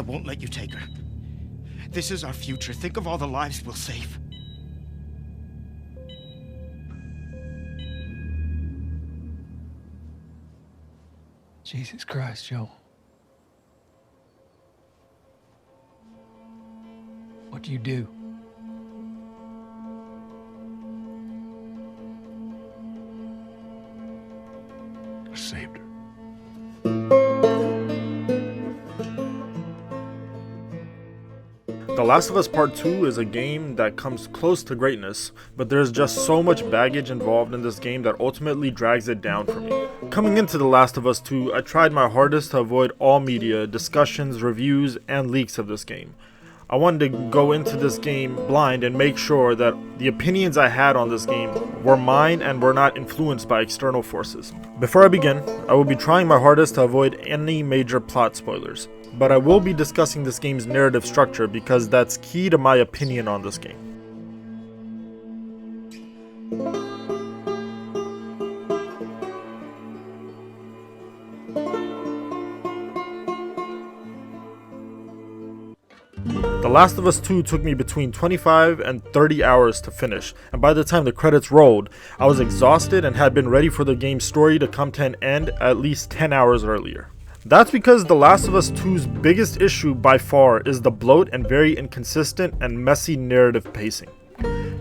I won't let you take her. This is our future. Think of all the lives we'll save. Jesus Christ, Joe. What do you do? I saved her. The Last of Us Part 2 is a game that comes close to greatness, but there's just so much baggage involved in this game that ultimately drags it down for me. Coming into The Last of Us 2, I tried my hardest to avoid all media, discussions, reviews, and leaks of this game. I wanted to go into this game blind and make sure that the opinions I had on this game were mine and were not influenced by external forces. Before I begin, I will be trying my hardest to avoid any major plot spoilers, but I will be discussing this game's narrative structure because that's key to my opinion on this game. The Last of Us 2 took me between 25 and 30 hours to finish, and by the time the credits rolled, I was exhausted and had been ready for the game's story to come to an end at least 10 hours earlier. That's because The Last of Us 2's biggest issue by far is the bloat and very inconsistent and messy narrative pacing.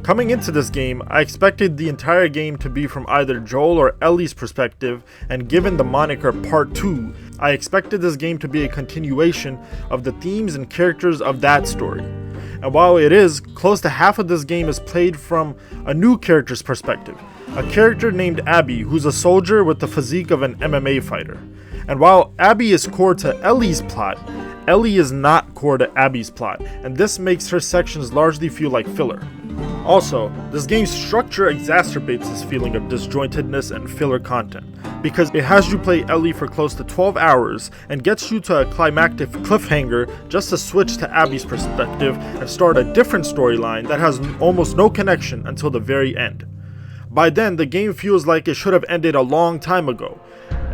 Coming into this game, I expected the entire game to be from either Joel or Ellie's perspective, and given the moniker Part 2, I expected this game to be a continuation of the themes and characters of that story. And while it is, close to half of this game is played from a new character's perspective, a character named Abby who's a soldier with the physique of an MMA fighter. And while Abby is core to Ellie's plot, Ellie is not core to Abby's plot, and this makes her sections largely feel like filler. Also, this game's structure exacerbates this feeling of disjointedness and filler content, because it has you play Ellie for close to 12 hours and gets you to a climactic cliffhanger just to switch to Abby's perspective and start a different storyline that has almost no connection until the very end. By then, the game feels like it should have ended a long time ago,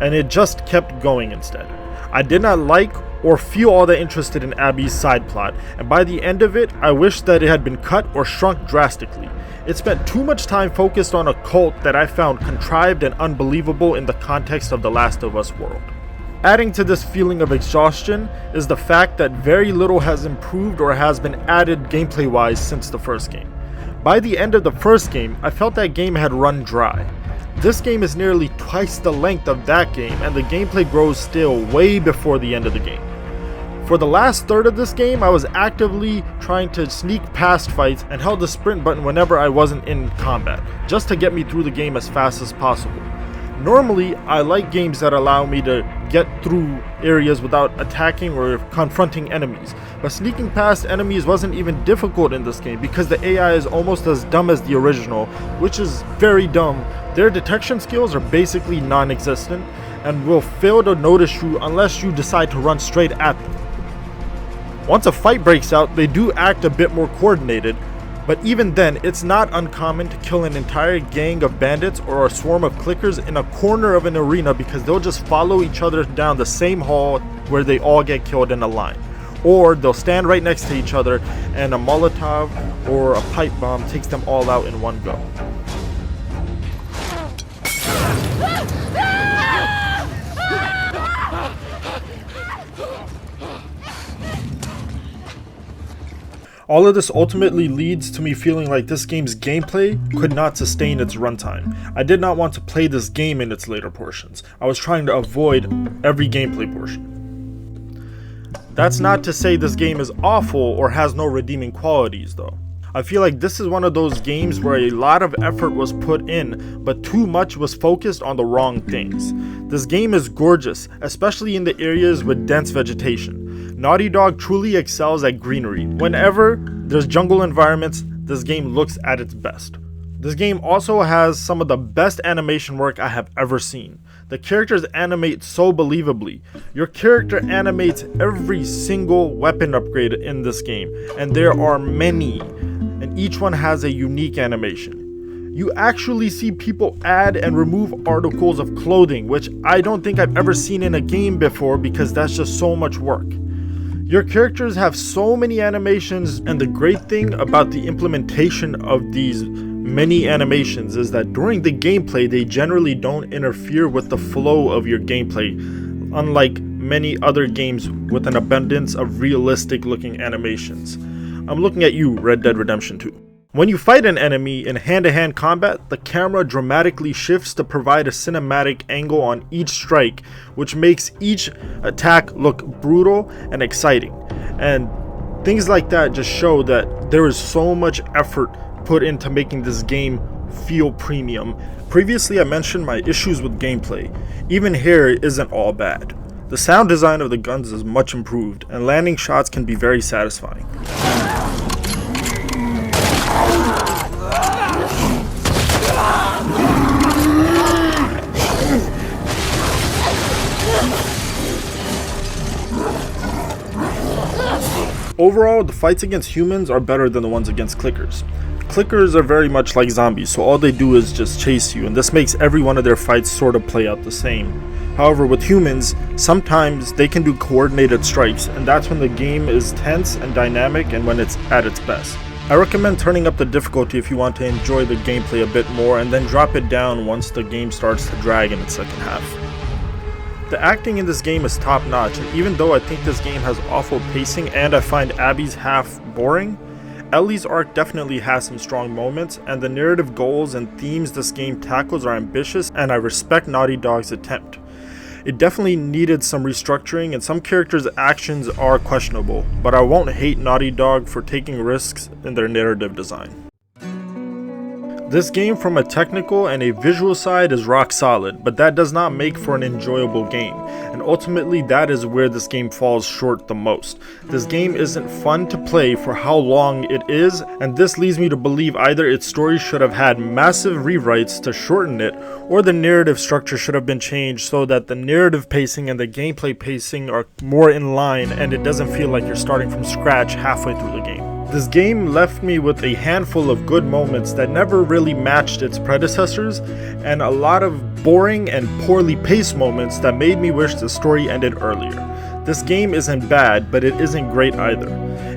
and it just kept going instead. I did not like or feel all that interested in Abby's side plot, and by the end of it, I wish that it had been cut or shrunk drastically. It spent too much time focused on a cult that I found contrived and unbelievable in the context of the Last of Us world. Adding to this feeling of exhaustion is the fact that very little has improved or has been added gameplay-wise since the first game. By the end of the first game, I felt that game had run dry. This game is nearly twice the length of that game, and the gameplay grows still way before the end of the game. For the last third of this game, I was actively trying to sneak past fights and held the sprint button whenever I wasn't in combat, just to get me through the game as fast as possible. Normally, I like games that allow me to get through areas without attacking or confronting enemies, but sneaking past enemies wasn't even difficult in this game because the AI is almost as dumb as the original, which is very dumb. Their detection skills are basically non-existent and will fail to notice you unless you decide to run straight at them. Once a fight breaks out, they do act a bit more coordinated, but even then, it's not uncommon to kill an entire gang of bandits or a swarm of clickers in a corner of an arena because they'll just follow each other down the same hall where they all get killed in a line. Or they'll stand right next to each other and a Molotov or a pipe bomb takes them all out in one go. All of this ultimately leads to me feeling like this game's gameplay could not sustain its runtime. I did not want to play this game in its later portions. I was trying to avoid every gameplay portion. That's not to say this game is awful or has no redeeming qualities though. I feel like this is one of those games where a lot of effort was put in, but too much was focused on the wrong things. This game is gorgeous, especially in the areas with dense vegetation. Naughty Dog truly excels at greenery. Whenever there's jungle environments, this game looks at its best. This game also has some of the best animation work I have ever seen. The characters animate so believably. Your character animates every single weapon upgrade in this game, and there are many, and each one has a unique animation. You actually see people add and remove articles of clothing, which I don't think I've ever seen in a game before because that's just so much work. Your characters have so many animations, and the great thing about the implementation of these many animations is that during the gameplay they generally don't interfere with the flow of your gameplay, unlike many other games with an abundance of realistic looking animations. I'm looking at you, Red Dead Redemption 2. When you fight an enemy in hand-to-hand combat, the camera dramatically shifts to provide a cinematic angle on each strike, which makes each attack look brutal and exciting. And things like that just show that there is so much effort put into making this game feel premium. Previously I mentioned my issues with gameplay. Even here it isn't all bad. The sound design of the guns is much improved, and landing shots can be very satisfying. Overall, the fights against humans are better than the ones against clickers. Clickers are very much like zombies, so all they do is just chase you, and this makes every one of their fights sort of play out the same. However, with humans, sometimes they can do coordinated strikes, and that's when the game is tense and dynamic and when it's at its best. I recommend turning up the difficulty if you want to enjoy the gameplay a bit more, and then drop it down once the game starts to drag in its second half. The acting in this game is top notch, and even though I think this game has awful pacing and I find Abby's half boring, Ellie's arc definitely has some strong moments, and the narrative goals and themes this game tackles are ambitious, and I respect Naughty Dog's attempt. It definitely needed some restructuring, and some characters' actions are questionable, but I won't hate Naughty Dog for taking risks in their narrative design. This game from a technical and a visual side is rock solid, but that does not make for an enjoyable game, and ultimately that is where this game falls short the most. This game isn't fun to play for how long it is, and this leads me to believe either its story should have had massive rewrites to shorten it, or the narrative structure should have been changed so that the narrative pacing and the gameplay pacing are more in line and it doesn't feel like you're starting from scratch halfway through the game. This game left me with a handful of good moments that never really matched its predecessors, and a lot of boring and poorly paced moments that made me wish the story ended earlier. This game isn't bad, but it isn't great either.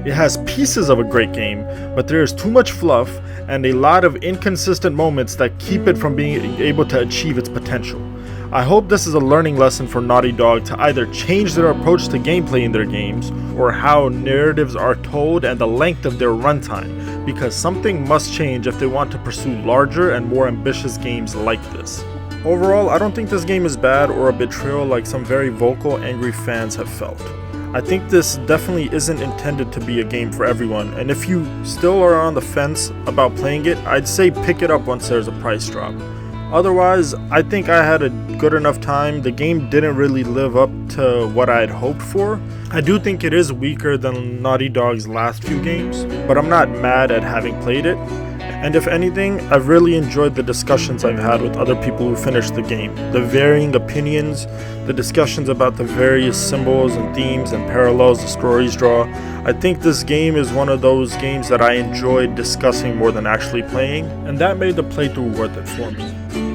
It has pieces of a great game, but there is too much fluff and a lot of inconsistent moments that keep it from being able to achieve its potential. I hope this is a learning lesson for Naughty Dog to either change their approach to gameplay in their games, or how narratives are told and the length of their runtime, because something must change if they want to pursue larger and more ambitious games like this. Overall, I don't think this game is bad or a betrayal like some very vocal, angry fans have felt. I think this definitely isn't intended to be a game for everyone, and if you still are on the fence about playing it, I'd say pick it up once there's a price drop. Otherwise, I think I had a good enough time. The game didn't really live up to what I had hoped for. I do think it is weaker than Naughty Dog's last few games, but I'm not mad at having played it. And if anything, I've really enjoyed the discussions I've had with other people who finished the game. The varying opinions, the discussions about the various symbols and themes and parallels the stories draw. I think this game is one of those games that I enjoyed discussing more than actually playing, and that made the playthrough worth it for me.